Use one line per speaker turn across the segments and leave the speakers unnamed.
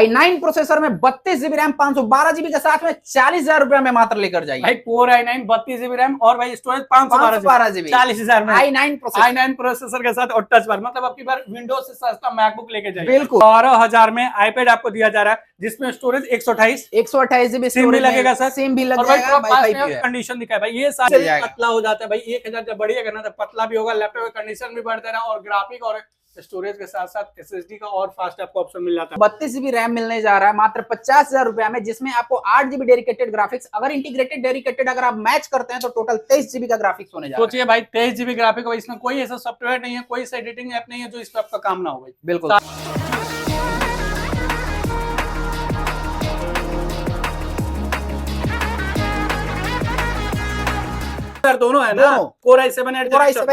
i9 processor में 32 GB RAM 512 GB के साथ में 40,000 रुपए में मात्र लेकर जाइए
भाई। कोर i9 32 GB रैम और भाई स्टोरेज 512
GB
40,000 में
i9
प्रोसेसर के साथ और टच बार, मतलब आपकी बार विंडोज से सस्ता मैकबुक लेके जाइए।
बिल्कुल
12,000 में आईपैड आपको दिया जा रहा है जिसमें स्टोरेज 128
GB
सिम भी लगेगा सर,
सिम भी लग
जाएगा। कंडीशन दिखा है भाई, ये सारे पतला हो जाता है भाई। 1000 जब बढ़िएगा ना तो पतला भी होगा, लैपटॉप का कंडीशन भी बढ़ता है और ग्राफिक और स्टोरेज के साथ साथ SSD का और फास्ट आपको ऑप्शन मिल जाता है।
32 GB रैम मिलने जा रहा है मात्र 50,000 रुपए में, जिसमें आपको 8 GB डेडिकेटेड ग्राफिक्स, अगर इंटीग्रेटेड डेडिकेटेड अगर आप मैच करते हैं तो टोटल 23 GB का ग्राफिक्स होने जा रहा है।
सोचिए भाई 23 GB ग्राफिक, इसमें कोई ऐसा सॉफ्टवेयर नहीं है, कोई सा एडिटिंग ऐप नहीं है जो इस पर आपका काम ना हो भाई।
बिल्कुल
दोनों है ना, Core i7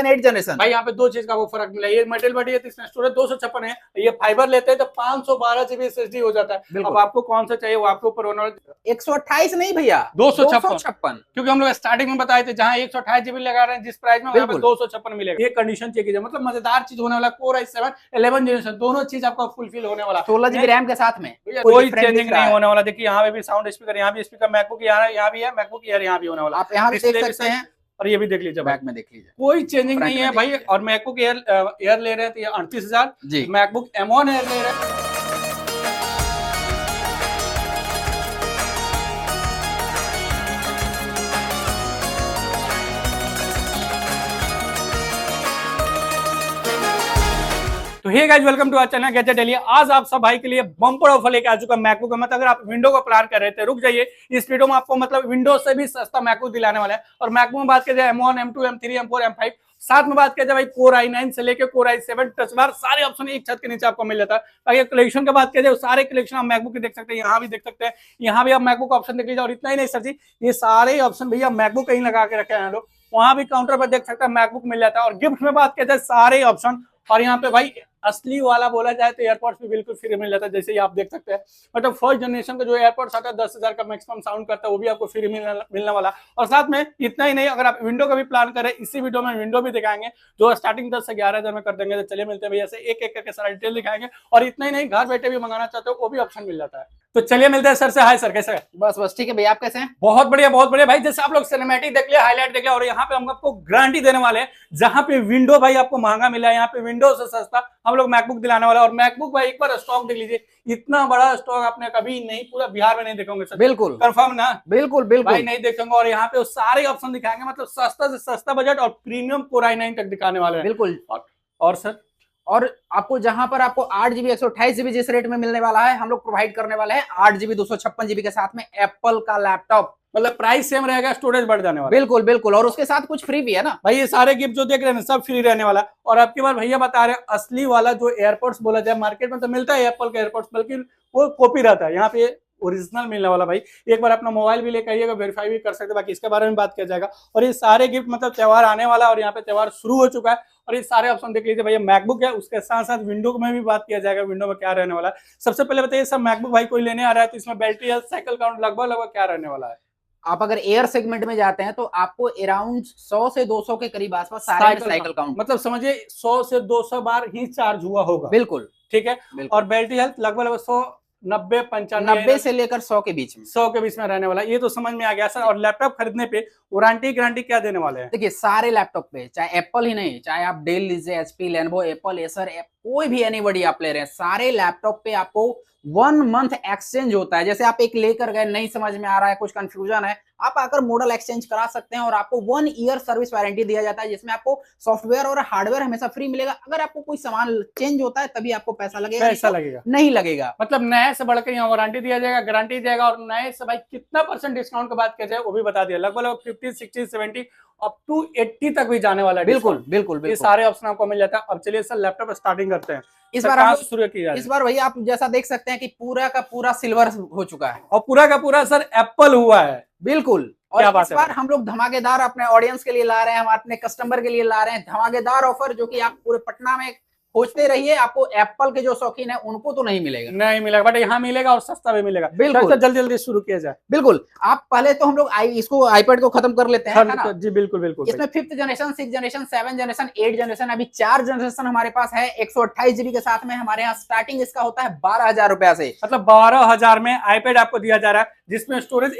8
जनरेशन
भाई। यहाँ पे दो चीज का वो फर्क मिला, ये मेटल बॉडी है तो इसमें स्टोरेज 256 है, ये फाइबर लेते हैं तो 512 GB SSD हो जाता है। अब आपको कौन सा चाहिए वो आपके ऊपर होना।
128 नहीं भैया,
256, क्योंकि हम लोग स्टार्टिंग में बताए थे जहाँ 128 GB लगा रहे हैं जिस प्राइस में, यहाँ पे 256 मिलेगा। ये कंडीशन चेक कीजिए, मतलब मजेदार चीज होने वाला। Core i7 11 जनरेशन दोनों चीज आपको फुलफिल होने वाला,
16 GB रैम के साथ में
कोई चेंजिंग नहीं होने वाला। देखिए यहाँ पे भी साउंड स्पीकर, यहाँ भी स्पीकर, मैकबुक यहाँ भी है, मैकबुक एयर यहाँ भी होने वाला।
आप यहाँ भी देख सकते हैं
और ये भी देख लीजिए,
बैक में देख लीजिए,
कोई चेंजिंग नहीं है भाई। और मैकबुक एयर ले रहे हैं तो ये 38,000, मैकबुक M1 एयर ले रहे हैं। तो hey guys, welcome to our channel gadget daily. आज आप सब भाई के लिए बम्पर ऑफर लेके आ चुका मैकबुक का। मतलब अगर आप विंडो का प्लान कर रहे थे, रुक जाइए, इस वीडियो में आपको मतलब विंडो से भी सस्ता मैकबुक दिलाने वाला है। और मैकबुक में बात किया जाए M1 M2 M3 M4 M5, साथ में बात किया जाए भाई Core i9 से लेके Core i7 टच बार, सारे ऑप्शन एक छत के नीचे आपको मिल जाता है। बाकी कलेक्शन की बात किया जाए, सारे कलेक्शन आप मैकबुक के देख सकते हैं, यहाँ भी देख सकते हैं, यहाँ भी आप मैकबुक ऑप्शन देख लीजिए। और इतना ही नहीं सर जी, ये सारे ऑप्शन भैया मैकबुक कहीं लगा के रखे हैं लोग, वहां भी काउंटर पर देख सकते हैं मैकबुक मिल जाता है। और गिफ्ट में बात किया जाए सारे ऑप्शन, और यहाँ पे भाई असली वाला बोला जाए तो एयरपोर्ट्स भी बिल्कुल फ्री मिल जाता है। जैसे ही आप देख सकते हैं, मतलब फर्स्ट जनरेशन का जो एयरपोर्ट्स आता है 10,000 का मैक्सिमम साउंड करता है, वो भी आपको फ्री मिलने वाला। और साथ में इतना ही नहीं, अगर आप विंडो का भी प्लान करें, इसी वीडियो में विंडो भी दिखाएंगे जो स्टार्टिंग 10 से 11,000 में कर देंगे। तो चलिए मिलते हैं भैया से एक एक करके सारा डिटेल दिखाएंगे। और इतना ही नहीं, घर बैठे भी मंगाना चाहते हो वो भी ऑप्शन मिल जाता है। तो चलिए मिलते हैं सर से। हाय सर, कैसे है?
बस ठीक है भैया, आप कैसे हैं?
बहुत बढ़िया भाई। जैसे आप लोग सिनेमैटिक देख लिया, हाईलाइट देख लिया, और यहाँ पे हम आपको गारंटी देने वाले हैं, जहां पे विंडो भाई आपको महंगा मिला है, यहाँ पे विंडो से सस्ता हम लोग मैकबुक दिलाने वाला। और मैकबुक भाई एक बार स्टॉक देख लीजिए, इतना बड़ा स्टॉक आपने कभी नहीं, पूरा बिहार में नहीं देखोगे सर।
बिल्कुल
कंफर्म ना?
बिल्कुल
भाई नहीं देखेंगे। और यहाँ पे सारे ऑप्शन दिखाएंगे, मतलब सस्ता से सस्ता बजट और प्रीमियम Core i9 तक दिखाने वाले हैं।
बिल्कुल।
और सर,
और आपको जहां पर आपको 8 GB 128 GB जिस रेट में मिलने वाला है, हम लोग प्रोवाइड करने वाले हैं 8 GB 256 GB के साथ में एप्पल का लैपटॉप।
मतलब प्राइस सेम रहेगा, स्टोरेज बढ़ जाने वाला।
बिल्कुल। और उसके साथ कुछ फ्री भी है ना
भाई। ये सारे गिफ्ट जो देख रहे हैं सब फ्री रहने वाला। और आपकी बार भैया बता रहे हैं, असली वाला जो एयरपोर्ट्स बोला जाए, मार्केट में तो मिलता है एप्पल का एयरपोर्ट्स, बल्कि वो कॉपी रहता है, यहाँ पे ओरिजिनल मिलने वाला। भाई एक बार अपना मोबाइल भी लेकर आइएगा, वेरीफाई भी कर सकते हैं, बाकी इसके बारे में बात किया जाएगा। और ये सारे गिफ्ट, मतलब त्योहार आने वाला और यहाँ पे त्योहार शुरू हो चुका है। और ये सारे ऑप्शन देख लीजिए भैया, मैकबुक है, उसके साथ साथ विंडो में भी बात किया जाएगा, विंडो में क्या रहने वाला है। सबसे पहले बताइए सब, मैकबुक भाई कोई लेने आ रहा है तो इसमें बैटरी या साइकिल काउंट लगभग क्या रहने वाला है?
आप अगर एयर सेगमेंट में जाते हैं तो आपको अराउंड 100 से 200 के करीब आसपास साइकिल काउंट,
मतलब समझिए 100 से 200 बार ही चार्ज हुआ होगा।
बिल्कुल
ठीक है। और बैटरी हेल्थ लगभग 190-95
से लेकर 100 के बीच
में रहने वाला। ये तो समझ में आ गया सर। और लैपटॉप खरीदने पे वारंटी गारंटी क्या देने वाले हैं?
देखिए सारे लैपटॉप पे, चाहे एप्पल ही नहीं, चाहे आप डेल लीजिए, HP, लेनोवो, एप्पल, एसर, कोई भी एनीबॉडी आप ले रहे हैं, सारे लैपटॉप पे आपको 1 मंथ एक्सचेंज होता है। जैसे आप एक लेकर गए, नहीं समझ में आ रहा है, कुछ कंफ्यूजन है, आप आकर मॉडल एक्सचेंज करा सकते हैं। और आपको 1 ईयर सर्विस वारंटी दिया जाता है, जिसमें आपको सॉफ्टवेयर और हार्डवेयर हमेशा फ्री मिलेगा। अगर आपको कोई सामान चेंज होता है तभी आपको पैसा लगेगा, नहीं लगेगा।
मतलब नए से बढ़कर यहाँ वारंटी दिया जाएगा, गारंटी जाएगा। और नए से भाई कितना % डिस्काउंट की बात किया जाए वो भी बता दिया, लगभग 50, 60, 70 अप टू 80 तक भी जाने वाला है।
बिल्कुल।
ये सारे ऑप्शन आपको मिल जाता है। अब चलिए सर लैपटॉप स्टार्टिंग करते हैं।
इस बार भैया आप जैसा देख सकते हैं कि पूरा का पूरा सिल्वर हो चुका है,
और पूरा का पूरा सर एप्पल हुआ है।
बिल्कुल। और इस बार हम लोग धमाकेदार अपने ऑडियंस के लिए ला रहे हैं, हम अपने कस्टमर के लिए ला रहे हैं धमाकेदार ऑफर, जो कि आप पूरे पटना में खोजते रहिए, आपको एप्पल के जो शौकीन है उनको तो नहीं मिलेगा।
नहीं मिलेगा, बट यहाँ मिलेगा और सस्ता भी मिलेगा।
बिल्कुल।
तो जल्दी जल्दी शुरू किया जाए।
बिल्कुल, आप पहले तो हम लोग इसको आईपैड को खत्म कर लेते हैं, है ना?
जी बिल्कुल बिल्कुल।
इसमें 5th generation, 6th generation, 7th generation, 8th generation, अभी 4 जनरेशन हमारे पास है। 128 जीबी के साथ में हमारे यहाँ स्टार्टिंग इसका होता है 12,000 रुपया से।
मतलब 12,000 में आईपैड आपको दिया जा रहा है, जिसमें स्टोरेज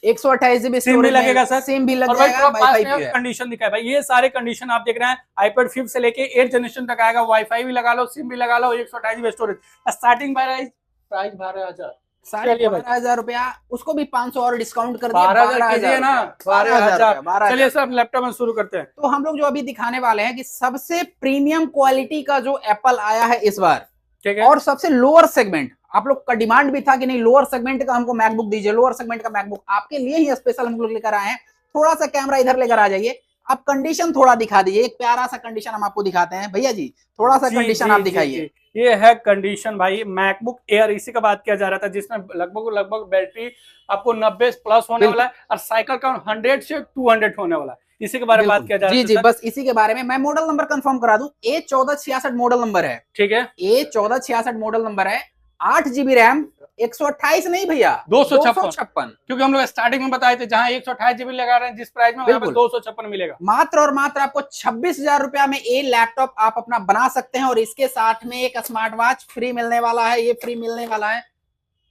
128
जीबी
सिम भी लगेगा सर,
सिम भी लग
और भाई
जाएगा, वाईफाई भी है।
कंडीशन दिखाए भाई, ये सारे कंडीशन आप देख रहे हैं। आईपैड 5 से लेके 8 जनरेशन तक आएगा, वाईफाई भी लगा लो, सिम भी लगा लो, 128 जीबी स्टोरेज, स्टार्टिंग प्राइस 12,000।
12,500 रुपया, उसको भी 500 और डिस्काउंट कर दिया,
12,000 ना, 12,000। चलिए सर लैपटॉप में शुरू करते हैं।
तो हम लोग जो अभी दिखाने वाले हैं कि सबसे प्रीमियम क्वालिटी का जो एप्पल आया है इस बार,
ठीक है,
और सबसे लोअर सेगमेंट, आप लोग का डिमांड भी था कि नहीं लोअर सेगमेंट का हमको मैकबुक दीजिए, लोअर सेगमेंट का मैकबुक आपके लिए ही स्पेशल हम लोग लेकर आए हैं। थोड़ा सा कैमरा इधर लेकर आ जाइए, आप कंडीशन थोड़ा दिखा दीजिए, एक प्यारा सा कंडीशन हम आपको दिखाते हैं। भैया जी थोड़ा सा कंडीशन आप दिखाइए।
ये है कंडीशन भाई, मैकबुक एयर, इसी का बात किया जा रहा था, जिसमें लगभग बैटरी आपको 90 प्लस होने वाला है, और साइकिल काउंट 100 से 200 होने वाला है। इसी के बारे में बात किया जा रहा है।
जी, बस इसी के बारे में मैं मॉडल नंबर कंफर्म करा दूं, A1466 मॉडल नंबर है,
ठीक है,
A1466 मॉडल नंबर है, 8 जीबी रैम, 128 नहीं भैया, 256,
क्योंकि हम लोग स्टार्टिंग में बताए थे जहां 128 जीबी लगा रहे हैं जिस प्राइस में, वहां पे 256 मिलेगा।
मात्र और मात्र आपको 26,000 रुपया में ये लैपटॉप आप अपना बना सकते हैं, और इसके साथ में एक स्मार्ट वॉच फ्री मिलने वाला है, ये फ्री मिलने वाला है,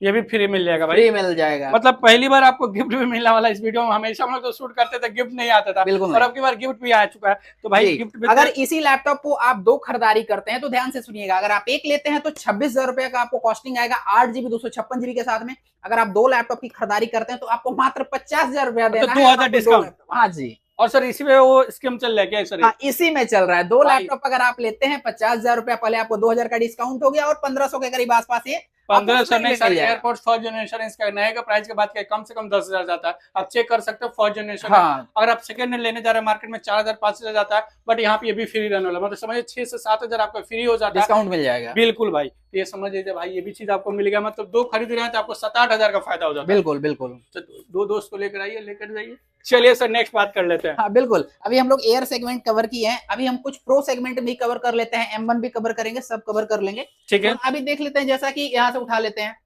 ये भी फ्री मिल जाएगा भाई,
फ्री मिल जाएगा।
मतलब पहली बार आपको गिफ्ट भी मिलने वाला है इस वीडियो में। हमेशा हम लोग तो शूट करते थे, गिफ्ट नहीं आता था,
बिल्कुल,
और अब की बार गिफ्ट भी आ चुका है। तो भाई गिफ्ट
अगर इसी लैपटॉप को आप 2 खरीदारी करते हैं तो ध्यान से सुनिएगा, अगर आप एक लेते हैं तो 26,000 रुपया का आपको कॉस्टिंग आएगा, 8 जीबी 256 जीबी के साथ में। अगर आप 2 लैपटॉप की खरीदारी करते हैं तो आपको मात्र 50,000 रुपया देना है,
2,000 डिस्काउंट।
हाँ जी,
और सर इसी में वो स्कीम चल रहा है क्या सर?
हाँ इसी में चल रहा है। 2 लैपटॉप अगर आप लेते हैं 50,000 रुपया, पहले आपको 2,000 का डिस्काउंट हो गया, और 1,500 के करीब आसपास ये
1500 नहीं सर, एयरपोर्ट्स फर्स्ट जनरेशन इसका नए का प्राइस की बात करें कम से कम 10,000 जाता है। आप चेक कर सकते हो फर्स्ट जनरेशन।
हाँ।
अगर आप सेकंड हैंड लेने जा रहे हैं मार्केट में 4,000 5,000 जाता है, बट यहाँ पे ये भी फ्री रहने वाला, मतलब समझिए 6 से 7,000 आपका फ्री हो जाता है,
डिस्काउंट मिल जाएगा।
बिल्कुल भाई, ये समझ लीजिए भाई, ये भी चीज आपको मिलेगा, मतलब 2 खरीद रहे हैं तो आपको 7-8,000 का फायदा हो जाता है।
बिल्कुल बिल्कुल,
तो 2 दोस्त को लेकर आइए, लेकर जाइए। चलिए सर नेक्स्ट बात कर लेते हैं।
हाँ बिल्कुल, अभी हम लोग एयर सेगमेंट कवर किए हैं, अभी हम कुछ प्रो सेगमेंट भी कवर कर लेते हैं, M1 भी कवर करेंगे, सब कवर कर लेंगे,
ठीक है।
तो अभी देख लेते हैं, जैसा कि यहाँ से उठा लेते हैं।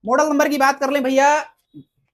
मॉडल नंबर की बात कर लें भैया,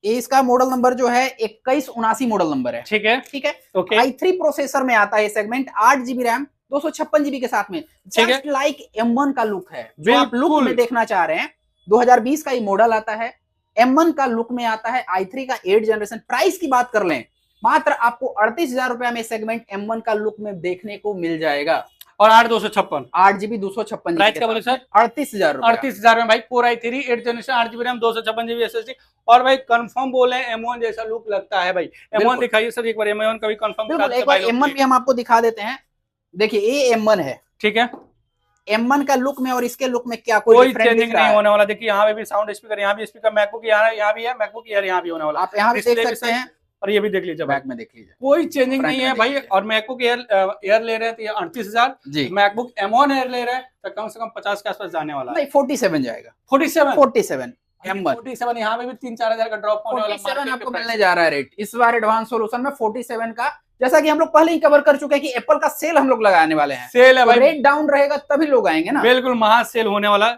इसका मॉडल नंबर जो है 2179 मॉडल नंबर है, ठीक है, ठीक है, ओके। i3 प्रोसेसर में आता है सेगमेंट, 8 जीबी रैम, 256 जीबी के साथ में, जस्ट लाइक M1 का लुक है, जो आप लुक में देखना चाह रहे हैं। 2020 का ये मॉडल आता है, M1 का लुक में आता है, i3 का 8 जनरेशन। प्राइस की बात कर लें, मात्र आपको 38,000 रुपया में सेगमेंट M1 का लुक में देखने को मिल जाएगा,
और 8/256
8 जीबी 256
प्राइस क्या बोले सर?
38,000
38,000 में भाई Core i3 8 generation 8 GB RAM 256 GB SSD, और भाई कंफर्म बोले M1 जैसा लुक लगता है भाई। M1 दिखाइए सर एक बार, M1 का भी कंफर्म
बिल्कुल, एक बार M1 भी हम आपको दिखा देते हैं। देखिए ये M1 है, ठीक है, M1 का लुक में और इसके लुक में क्या कोई
चेंजिंग नहीं होने वाला। देखिए यहाँ पे भी साउंड स्पीकर, यहाँ भी स्पीकर, मैकबुक यहाँ भी है, मैकबुक एयर यहाँ भी होने वाला,
आप यहाँ भी देख सकते हैं,
और ये भी देख लीजिए, बैक
में देख लीजिए,
कोई चेंजिंग नहीं है भाई। और मैकबुक एयर ले रहे हैं तो ये 38,000, मैकबुक M1 एयर ले रहे हैं तो कम से कम 50 के आसपास जाने वाला है। 47 जाएगा, 47 M1, 47 यहाँ पे भी 3-4 हजार का ड्रॉप होने वाला,
47 आपको मिलने जा रहा है रेट इस बार एडवांस सोल्यूशन में 47 का। जैसा कि हम लोग पहले ही कवर कर चुके हैं कि एप्पल का सेल हम लोग लगाने वाले हैं,
सेल है भाई,
रेट डाउन रहेगा तभी लोग आएंगे ना,
बिल्कुल महा सेल होने वाला।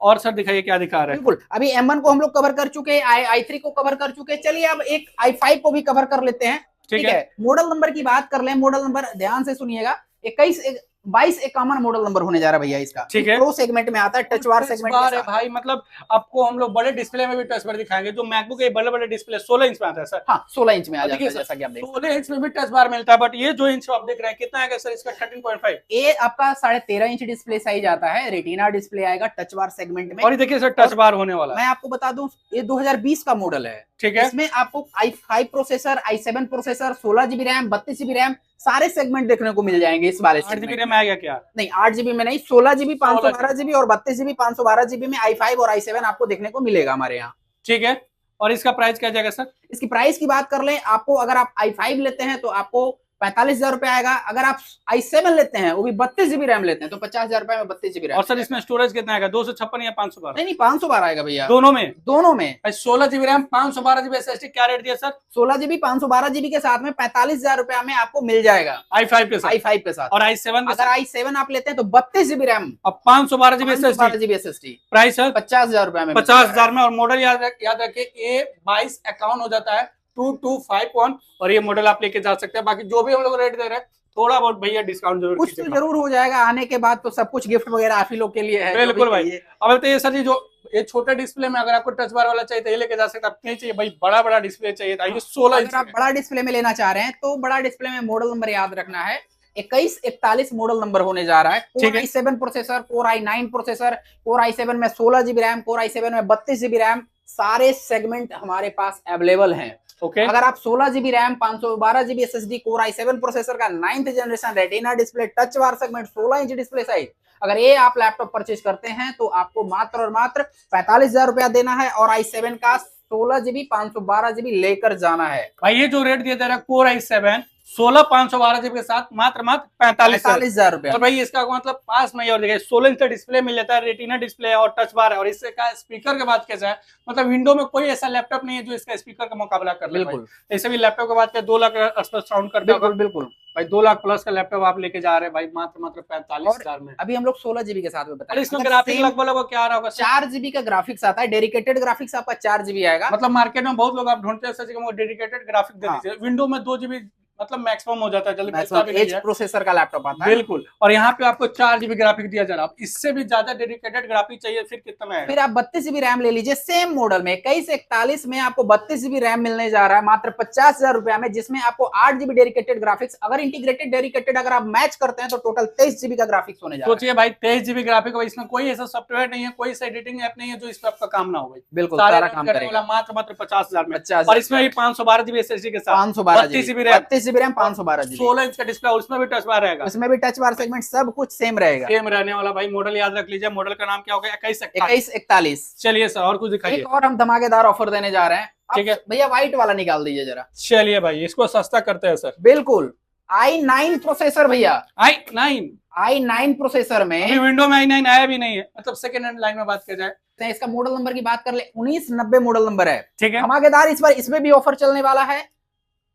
और सर दिखाइए क्या दिखा रहे हैं।
बिल्कुल, अभी M1 को हम लोग कवर कर चुके हैं, i3 को कवर कर चुके हैं, चलिए अब एक i5 को भी कवर कर लेते हैं, ठीक है। मॉडल नंबर की बात कर लें, मॉडल नंबर ध्यान से सुनिएगा, 2251 मॉडल नंबर होने जा रहा है भैया इसका, ठीक है। प्रो सेगमेंट में आता है, टच बार सेगमेंट
है भाई, मतलब आपको हम लोग बड़े डिस्प्ले में भी टच बार दिखाएंगे। जो मैकबुक के बड़े बड़े डिस्प्ले 16 इंच में आता है सर, हाँ 16 इंच में आ जाता है, जैसा कि आप देख 16 इंच में भी टच बार मिलता है, बट ये जो इंच आप देख रहे हैं कितना आएगा सर इसका? 13.5,
ये आपका 13.5 इंच डिस्प्ले साइज आता है, रेटिना डिस्प्ले आएगा टच बार सेगमेंट में।
और ये देखिए सर टच बार होने वाला,
मैं आपको बता दूं ये 2020 का मॉडल है, ठीक है। इसमें आपको i5 processor, i7 processor, 16 GB RAM, 32 GB RAM, सारे सेगमेंट देखने को मिल जाएंगे इस वाले।
8 जीबी रैम आएगा क्या?
नहीं 8 जीबी में नहीं, 16 जीबी 512 जीबी और 32 जीबी 512 जीबी में i5 और i7 आपको देखने को मिलेगा हमारे यहाँ,
ठीक है। और इसका प्राइस क्या जाएगा सर?
इसकी प्राइस की बात कर लें, आपको अगर आप i5 लेते हैं तो आपको 45,000 रुपए आएगा। अगर आप i7 लेते हैं, वो भी 32 GB रैम लेते हैं, तो 50,000 रुपए में 32 GB रैम।
और सर इसमें स्टोरेज कितना आएगा, 256 या 512?
नहीं 512 आएगा भैया,
दोनों में।
दोनों में
16 GB रैम 512 GB SSD, क्या रेट दिया सर?
16 GB 512 GB के साथ में 45,000 रुपए में आपको मिल जाएगा
i5 के साथ।
i5 के साथ।
और i7
अगर i7 आप लेते हैं तो 32 GB रैम
और 512 GB
SSD।
प्राइस सर
50,000 रुपए में,
50,000 में। और मॉडल याद रखिए A2251 हो जाता है 2251, और ये मॉडल आप लेके जा सकते हैं। बाकी जो भी हम लोग रेट दे रहे हैं, थोड़ा बहुत भैया डिस्काउंट जरूर
कुछ तो जरूर हो जाएगा आने के बाद, तो सब कुछ गिफ्ट वगैरह आप ही लोग के लिए है।
बिल्कुल भाई। अब बताइए सर जी, जो ये छोटा डिस्प्ले में अगर आपको टच बार वाला चाहिए तो ये लेके जा सकते हैं। आप नहीं चाहिए भाई बड़ा डिस्प्ले चाहिए था, ये 16 इंच।
अगर आप बड़ा डिस्प्ले में लेना चाह रहे हैं तो बड़ा डिस्प्ले में मॉडल नंबर याद रखना है, 2141 मॉडल नंबर होने जा रहा है। Core i7 processor, Core i9 processor, Core i7 में 16 GB रैम, Core i7 में 32 GB रैम, सारे सेगमेंट हमारे पास अवेलेबल हैं। अगर आप 16 GB RAM 512 GB SSD Core i7 processor का 9th generation retina display touch bar segment 16 inch display size, अगर ये आप लैपटॉप परचेज करते हैं तो आपको मात्र और मात्र 45,000 रुपया देना है, और i7 का 16 GB 512 GB लेकर जाना है।
भाई ये जो रेट दिया जा रहा है Core i7 16 512 GB के साथ मात्र 45,000
रुपया।
और भाई इसका मतलब पास में और देखिए 16 इंच डिस्प्ले मिल जाता है, रेटिना डिस्प्ले और टच बार है। और इससे का स्पीकर की बात किया जाए, मतलब विंडो में कोई ऐसा लैपटॉप नहीं है जो इसका स्पीकर का मुकाबला कर ले।
बिल्कुल
ऐसे भी लैपटॉप की बात करें 2 लाख साउंड करता है।
बिल्कुल
भाई 2 लाख प्लस का लैपटॉप आप लेके जा रहे हैं भाई मात्र 45,000 में।
अभी हम लोग 16 GB के साथ में बताएं,
इसमें ग्राफिक लगभग क्या आ रहा होगा?
4 GB का ग्राफिक्स आता है, डेडिकेटेड ग्राफिक्स आपका 4 GB आएगा।
मतलब मार्केट में बहुत लोग आप ढूंढते हैं सच में डेडिकेटेड ग्राफिक दे दीजिए। विंडो में 2 GB मतलब मैक्सिमम हो जाता है, जल्दी
एज प्रोसेसर का लैपटॉप आता है।
बिल्कुल। और यहाँ पे आपको 4 GB ग्राफिक दिया जा रहा है। इससे भी ज्यादा डेडिकेटेड ग्राफिक चाहिए फिर कितना में?
फिर आप 32 GB रैम ले लीजिए सेम मॉडल में, 2141 में आपको 32 GB रैम मिलने जा रहा है मात्र 50,000 रुपया में, जिसमें आपको 8 GB डेडिकेटेड ग्राफिक्स, अगर इंटीग्रेटेड डेडिकेटेड अगर आप मैच करते हैं तो टोटल 23 GB का ग्राफिक्स होने जा रहा है।
सोचिए भाई 23 GB ग्राफिक, इसमें कोई ऐसा सॉफ्टवेयर नहीं है, कोई सा एडिटिंग ऐप नहीं है जो इस पे आपका काम ना हो।
बिल्कुल सारा काम करेगा
मात्र 50,000 में। और इसमें भी 512 GB SSD के साथ
32 GB रैम 512 GB
16 इंच का डिस्प्ले, उसमें भी टच बार रहेगा।
उसमें भी टच बार सेगमेंट सब कुछ सेम रहेगा,
सेम रहने वाला। भाई मॉडल याद रख लीजिए, मॉडल का नाम क्या होगा?
2141।
चलिए सर और कुछ दिखाइए।
एक और हम धमाकेदार ऑफर देने जा रहे हैं,
ठीक है
भैया व्हाइट वाला निकाल दीजिए जरा।
चलिए भाई इसको सस्ता करते हैं सर।
बिल्कुल i9 प्रोसेसर भैया, i9 प्रोसेसर में
अभी विंडो में i9 आया भी नहीं है, मतलब सेकंड हैंड लाइन में बात की जाए।
इसका मॉडल नंबर की बात कर ले, 1990 मॉडल नंबर है,
ठीक है।
धमाकेदार इस बार इसमें भी ऑफर चलने वाला है।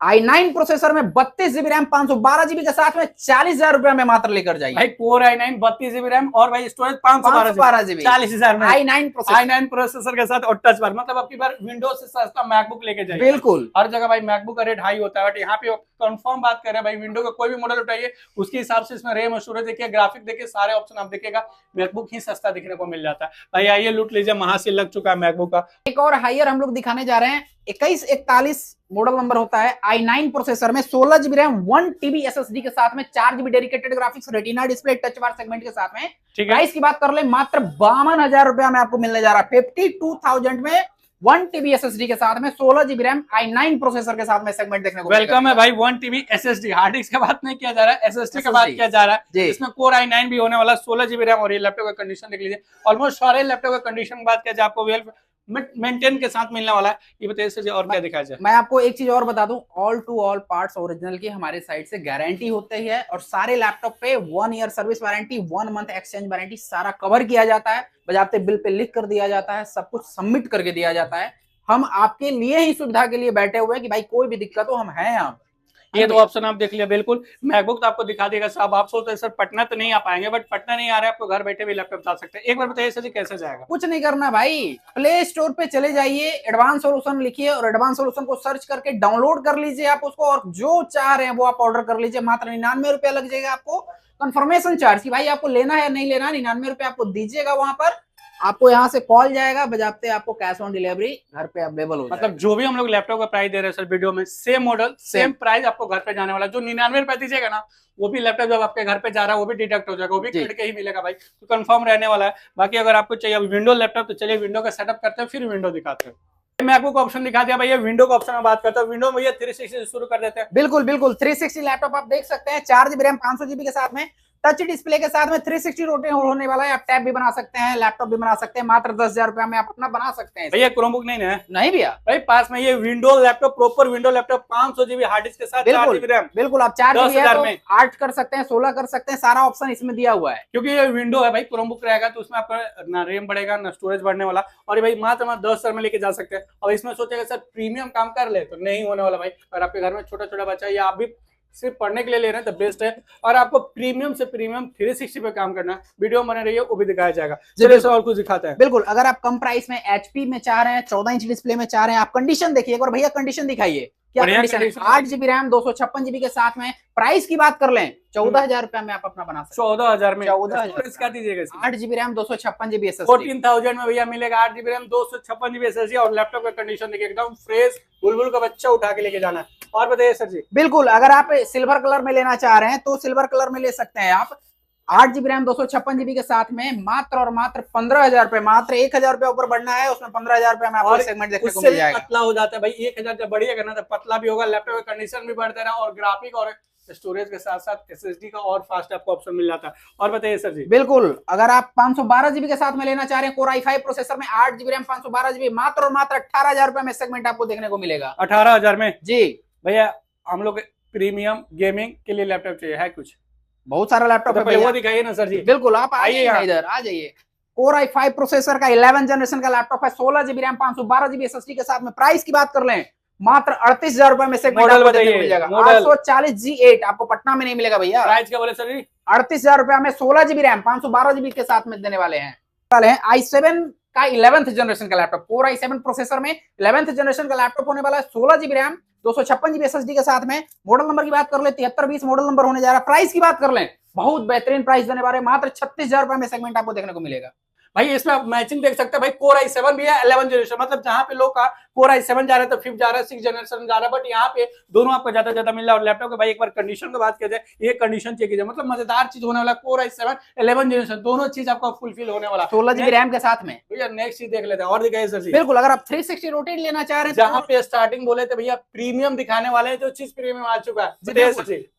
i9 प्रोसेसर में 32 GB रैम 512 GB के साथ में 40,000 रुपया में मात्र लेकर जाइए।
भाई Core i9 32 GB रैम और भाई स्टोरेज 512 GB 40,000 में i9 प्रोसेसर के साथ और टच बार, मतलब आपकी बार विंडोज से सस्ता मैकबुक लेके जाइए।
बिल्कुल
हर जगह भाई मैकबुक का रेट हाई होता है, बट यहाँ पे कंफर्म बात कर रहे हैं भाई, विंडो का कोई भी मॉडल उठाइए उसके हिसाब से इसमें रैम और स्टोरेज देखिए, ग्राफिक देखिए, सारे ऑप्शन आप देखिएगा, मैकबुक ही सस्ता दिखने को मिल जाता है। भाई आइए लूट लीजिए, महासेल लग चुका है मैकबुक का।
एक और हायर हम लोग दिखाने जा रहे हैं, 2141 मॉडल नंबर होता है, i9 प्रोसेसर में 16 GB रैम 1 TB SSD के साथ में 4 GB dedicated graphics, retina display, touch bar segment के साथ में। प्राइस की बात कर ले, मात्र 52,000 रुपया में आपको मिलने जा रहा है, 52,000 में 1 TB SSD के साथ में 16 GB रैम i9 प्रोसेसर के साथ में सेगमेंट देखने को
वेलकम है भाई। 1 TB SSD, हार्ड डिस्क की बात नहीं किया जा रहा है, SSD की बात किया जा रहा है। इसमें Core i9 भी होने वाला, 16 GB रैम। और ये लैपटॉप का कंडीशन देख लीजिए, ऑलमोस्ट सारे लैपटॉप का कंडीशन की बात किया जाए आपको वेल मेंटेन के साथ मिलने वाला है। ये बताइए सर और क्या दिखाया जाए?
मैं आपको एक चीज और बता दूं, all to all parts original की हमारे साइड से गारंटी होती है, और सारे लैपटॉप पे 1 year service warranty, 1 month exchange warranty सारा कवर किया जाता है, बजाते बिल पे लिख कर दिया जाता है, सब कुछ सबमिट करके दिया जाता है। हम आपके लिए ही सुविधा के लिए बैठे हुए हैं कि भाई कोई भी दिक्कत हो हम हैं यहाँ।
ये दो ऑप्शन आप देख लिया। बिल्कुल मैकबुक तो आपको दिखा देगा साहब। आप सोचते हैं सर पटना तो नहीं आ पाएंगे, बट पटना नहीं आ रहे, आपको घर बैठे भी लैपटॉप जा सकते हैं। एक बार बताइए सर कैसे जाएगा?
कुछ नहीं करना भाई, प्ले स्टोर पे चले जाइए, एडवांस सोल्यूशन लिखिए और एडवांस सोल्यूशन को सर्च करके डाउनलोड कर लीजिए आप उसको, और जो चाह रहे हैं वो आप ऑर्डर कर लीजिए। मात्र 99 रुपया लग जाएगा आपको कंफर्मेशन चार्ज की, भाई आपको लेना है नहीं लेना, 99 रुपया आपको दीजिएगा। वहां पर आपको यहाँ से कॉल जाएगा, बजाते आपको कैश ऑन डिलीवरी घर पे अवेलेबल हो।
मतलब जो भी हम लोग लैपटॉप का प्राइस दे रहे हैं सर वीडियो में, सेम मॉडल सेम प्राइस आपको घर पे जाने वाला। जो 99 रुपए दीजिएगा ना, वो भी लैपटॉप जब आपके घर पे जा रहा है वो भी डिडक्ट हो जाएगा, वो भी कट के ही मिलेगा भाई, तो कंफर्म रहने वाला है। बाकी अगर आपको चाहिए विंडो लैपटॉप तो चलिए विंडो का सेटअप करते हैं, फिर विंडो दिखाते हैं। मैं आपको ऑप्शन दिखा दिया भैया, विंडो का ऑप्शन में बात करता हूँ। विंडो में 360 से शुरू कर देते हैं।
बिल्कुल बिल्कुल 360 लैपटॉप आप देख सकते हैं, 4 GB रैम 500 GB के साथ में, टच डिस्प्ले के साथ में 360 रोटेट होने वाला है। आप टैब भी बना सकते हैं, लैपटॉप भी बना सकते हैं, मात्र 10,000 रुपया में आप अपना बना सकते हैं।
भैया क्रोमबुक नहीं है?
नहीं भैया
भाई पास में ये window laptop, proper window laptop 500 GB hard disk के साथ, 4 GB रैम।
बिल्कुल आप 4 GB
10,000 में
8 कर सकते हैं, 16 कर सकते हैं, सारा ऑप्शन इसमें दिया हुआ है।
क्योंकि ये विंडो है भाई, क्रोमबुक रहेगा तो उसमें आपका ना रैम बढ़ेगा ना स्टोरेज बढ़ने वाला, और ये भाई मात्र 10,000 में लेके जा सकते हैं। और इसमें सोचेगा सर प्रीमियम काम कर ले, तो नहीं होने वाला भाई। अगर आपके घर में छोटा छोटा बच्चा है या आप भी सिर्फ पढ़ने के लिए ले रहे हैं तो बेस्ट है। और आपको प्रीमियम से प्रीमियम 360 पे काम करना है, वीडियो बने रही है, वो भी दिखाया जाएगा। चलिए सर और कुछ दिखाते हैं।
बिल्कुल, अगर आप कम प्राइस में HP में चाह रहे हैं, 14 इंच डिस्प्ले में चाह रहे हैं, आप कंडीशन देखिए एक बार भैया, कंडीशन दिखाइए क्या कंडीशन है। 8 GB रैम 256 GB के साथ में, प्राइस की बात कर लें 14,000 रुपया में आप अपना बना सकते हैं।
14,000 में
14,000
क्या दीजिएगा?
8 GB रैम 256 GB SSD
14,000 में भैया मिलेगा 8 GB रैम 256 GB SSD। और लैपटॉप का कंडीशन देखिए एकदम फ्रेश, बुलबुल का बच्चा उठा के लेके जाना है। और बताइए सर जी।
बिल्कुल, अगर आप सिल्वर कलर में लेना चाह रहे हैं तो सिल्वर कलर में ले सकते हैं आप। 8 GB रैम 256 GB के साथ में मात्र और मात्र 15,000 रुपए, मात्र 1,000 रुपए ऊपर बढ़ना है, उसमें 15,000 रुपए में आपको सेगमेंट देखने को मिल जाएगा।
पतला हो जाता है भाई, 1,000 जब बढ़िएगा ना तो पतला भी होगा, लैपटॉप का कंडीशन भी बढ़ता है, और ग्राफिक और स्टोरेज के साथ साथ SSD का और फास्ट आपको ऑप्शन मिल जाता है। और बताइए सर जी।
बिल्कुल, अगर आप 512 GB के साथ में लेना चाह रहे हैं, Core i5 प्रोसेसर में 8 GB रैम 512 GB, मात्र और मात्र 18,000 रुपए में सेगमेंट आपको देखने को मिलेगा।
18,000 में
जी
भैया। हम लोग प्रीमियम गेमिंग के लिए लैपटॉप चाहिए है कुछ,
बहुत सारा लैपटॉप है,
वो दिखाइए ना सर जी।
बिल्कुल, आप आइए इधर आ जाइए। Core i5 प्रोसेसर का 11 जनरेशन का लैपटॉप है, 16 GB रैम 512 GB SSD के साथ में। प्राइस की बात कर लें मात्र 38,000 रुपए में सेगमेंट आपको देखने को मिल जाएगा। 840 G8 आपको पटना में नहीं मिलेगा भैया।
प्राइस क्या बोले सर जी?
38,000 रुपया में 16 GB रैम 512 GB के साथ में देने वाले हैं। i7 का 11th जनरेशन का लैपटॉप, Core i7 प्रोसेसर में 11th जनरेशन का लैपटॉप होने वाला है, 16 GB रैम 256 GB SSD के साथ में। मॉडल नंबर की बात कर ले 7320 मॉडल नंबर होने जा रहा है। प्राइस की बात कर लें बहुत बेहतरीन प्राइस देने वाले, मात्र 36,000 रुपए में सेगमेंट आपको देखने को मिलेगा।
भाई इसमें आप मैचिंग देख सकते हैं भाई, Core i7 भी है 11 जनरेशन, मतलब जहां पे लोग का Core i7 जा रहा है तो 5th जा रहा है, 6th जनरेशन जा रहा है, बट यहाँ पे दोनों आपको ज्यादा मिल रहा है। और लैपटॉप के भाई एक बार कंडीशन की बात किया जाए, ये कंडीशन चेक कीजिए, मतलब मजेदार चीज होने वाला। Core i7 11 जनरेशन दोनों चीज आपको फुलफिल होने वाला,
16 GB रैम के साथ में।
भैया नेक्स्ट चीज देख लेते हैं और दिखाइए सर जी।
बिल्कुल, अगर आप 360 रोटेट लेना चाह रहे हैं,
जहां पे स्टार्टिंग बोले थे भैया प्रीमियम दिखाने वाले हैं, जो चीज प्रीमियम आ चुका है।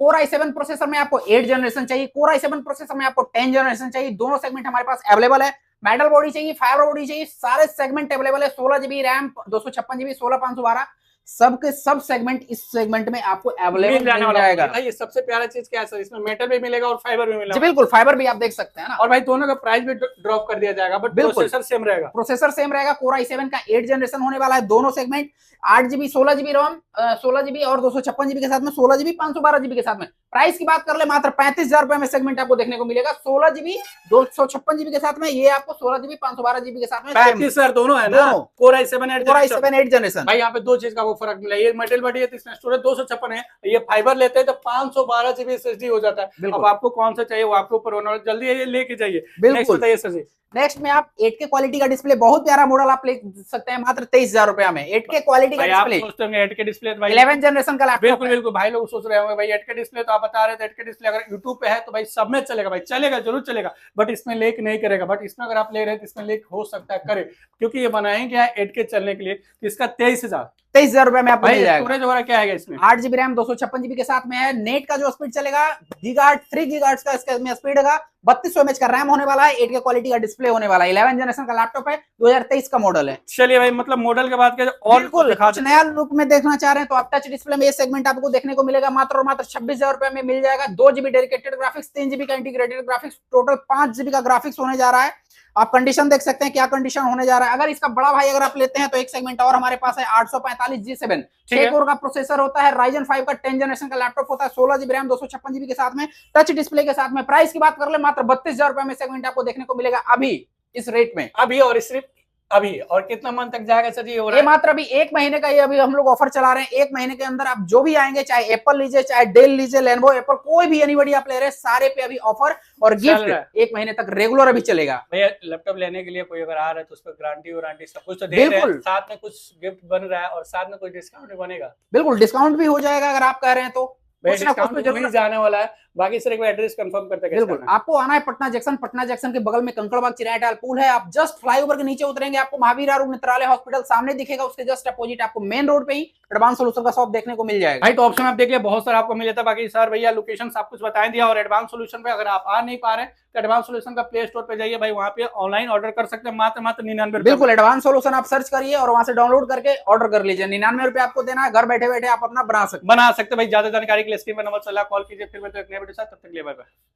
Core i7 प्रोसेसर में आपको 8 जनरेशन चाहिए, Core i7 प्रोसेसर में आपको 10 जनरेशन चाहिए, दोनों सेगमेंट हमारे पास अवेलेबल है। मेटल बॉडी चाहिए, फाइबर बॉडी चाहिए, सारे सेगमेंट अवेलेबल है। 16 GB रैम 256 GB 16,512 सबके सब सेगमेंट इस सेगमेंट में आपको अवेलेबल मिल जाएगा।
भाई ये सबसे प्यारा चीज क्या है सर, इसमें मेटल भी मिलेगा और फाइबर भी मिलेगा।
जी बिल्कुल, फाइबर भी आप देख सकते हैं ना।
और भाई दोनों का प्राइस भी ड्रॉप कर दिया जाएगा, बट प्रोसेसर सेम रहेगा।
प्रोसेसर सेम रहेगा। Core i7 का 8 जनरेशन होने वाला है, दोनों सेगमेंट 8 GB 16 GB रोम 16 GB और 256 GB के साथ में, 16 GB 512 GB के साथ में। प्राइस की बात कर ले मात्र 35,000 रुपए में सेगमेंट आपको देखने को मिलेगा। 16 GB 256 GB के साथ में, ये आपको 16 GB 512 GB के साथ में
35,000 दोनों है ना। Core i7
8 generation.
भाई यहाँ पे दो चीज का वो फर्क मिला, ये मेटल बॉडी है तो इसमें स्टोरेज 256 है, ये फाइबर लेते हैं तो 512 GB SSD हो जाता है। अब आपको कौन सा चाहिए वो आपके ऊपर होना, जल्दी ये लेके जाइए।
बिल्कुल
बताइए सर जी।
नेक्स्ट में आप 8K क्वालिटी का डिस्प्ले, बहुत प्यारा मॉडल आप ले सकते हैं मात्र 23,000 रुपया में। 8K क्वालिटी का डिस्प्ले,
8K डिस्प्ले
11 जनरेशन का लैपटॉप।
बिल्कुल भाई लोग सोच रहे होंगे भाई 8K डिस्प्ले तो आप बता रहे थे, 8K डिस्प्ले अगर यूट्यूब पे है तो भाई सब में चलेगा, भाई चलेगा जरूर चलेगा, बट इसमें लेक नहीं करेगा। बट इसमें अगर आप ले रहे हैं तो इसमें लेक हो सकता है करे, क्योंकि ये बनाए क्या है 8K चलने के लिए, तो इसका 23,000
रुपए में आपको मिल जाएगा।
स्टोरेज वगैरह क्या है इसमें?
8 GB रैम 256 GB के साथ में है। नेट का जो स्पीड चलेगा गीगाहर्ट्ज 3 गीगाहर्ट्ज का इसका स्पीड है। 3200 mAh का रैम होने वाला है। 8K क्वालिटी का डिस्प्ले होने वाला है। 11 जनरेशन का लैपटॉप है, 2023 का मॉडल है।
चलिए भाई, मतलब मॉडल के बाद और
कुछ नया लुक में देखना चाह रहे हैं तो आप टच डिस्प्ले में ये सेगमेंट आपको देखने को मिलेगा मात्र और मात्र 26,000 रुपए में मिल जाएगा। 2 GB डेडिकेटेड ग्राफिक्स, 3 GB का इंटीग्रेटेड ग्राफिक्स, टोटल 5 GB का ग्राफिक्स होने जा रहा है। आप कंडीशन देख सकते हैं क्या कंडीशन होने जा रहा है। अगर इसका बड़ा भाई अगर आप लेते हैं तो एक सेगमेंट और हमारे पास है 845 G7, 6 कोर का प्रोसेसर होता है। Ryzen 5 का 10 जनरेशन का लैपटॉप होता है। 16 GB रैम 256 GB के साथ में, टच डिस्प्ले के साथ में। प्राइस की बात कर ले मात्र 32,000 रुपए में सेगमेंट आपको देखने को मिलेगा अभी इस रेट में।
अभी और सिर्फ अभी। और कितना मंथ तक जाएगा सर जी?
ये मात्र अभी 1 महीने का, ये अभी हम लोग ऑफर चला रहे हैं। 1 महीने के अंदर आप जो भी आएंगे, चाहे एप्पल लीजिए, चाहे डेल लीजिए, लेनोवो, एप्पल, कोई भी एनीबॉडी आप ले रहे हैं, सारे पे अभी ऑफर और गिफ्ट 1 महीने तक रेगुलर अभी चलेगा।
भैया लैपटॉप लेने के लिए कोई अगर आ रहा है तो उस पर गारंटी वारंटी सब कुछ तो दे रहे हैं, साथ में कुछ गिफ्ट बन रहा है और साथ में कोई डिस्काउंट भी बनेगा।
बिल्कुल डिस्काउंट भी हो जाएगा अगर आप कह रहे हैं तो। कुछ ना कुछ तो
डिस्काउंट
जरूर
जाने वाला है। बाकी सर एक बार एड्रेस कंफर्म करते हैं।
बिल्कुल, आपको आना है पटना जंक्शन के बगल में कंकड़बाग चिरायटाल पुल है। आप जस्ट फ्लाईओवर के नीचे उतरेंगे, आपको महावीर आरोग्य नेत्रालय हॉस्पिटल सामने दिखेगा, उसके जस्ट अपोजिट आपको मेन रोड पे ही एडवांस सोल्यूशन का शॉप देखने को मिल जाएगा।
भाई तो ऑप्शन आप देख लिया, बहुत सारा आपको मिल जाता है। बाकी सर भैया लोकेशन सब कुछ बता दिया। और एडवांस सोल्यूशन पे अगर आप आ नहीं पा रहे हैं तो एडवांस सोल्यूशन का प्ले स्टोर पे जाइए भाई, वहां पे ऑनलाइन ऑर्डर कर सकते हैं मात्र 99 रुपए।
बिल्कुल, एडवांस सोल्यूशन आप सर्च करिए और वहां से डाउनलोड करके ऑर्डर कर लीजिए। 99 रुपए आपको देना है, घर बैठे बैठे आप अपना बना सकते
भाई। ज्यादा जानकारी के लिए स्क्रीन पर नंबर चला, कॉल कीजिए। फिर मिलते हैं एक नए वीडियो के साथ, तब तक के लिए बाय बाय।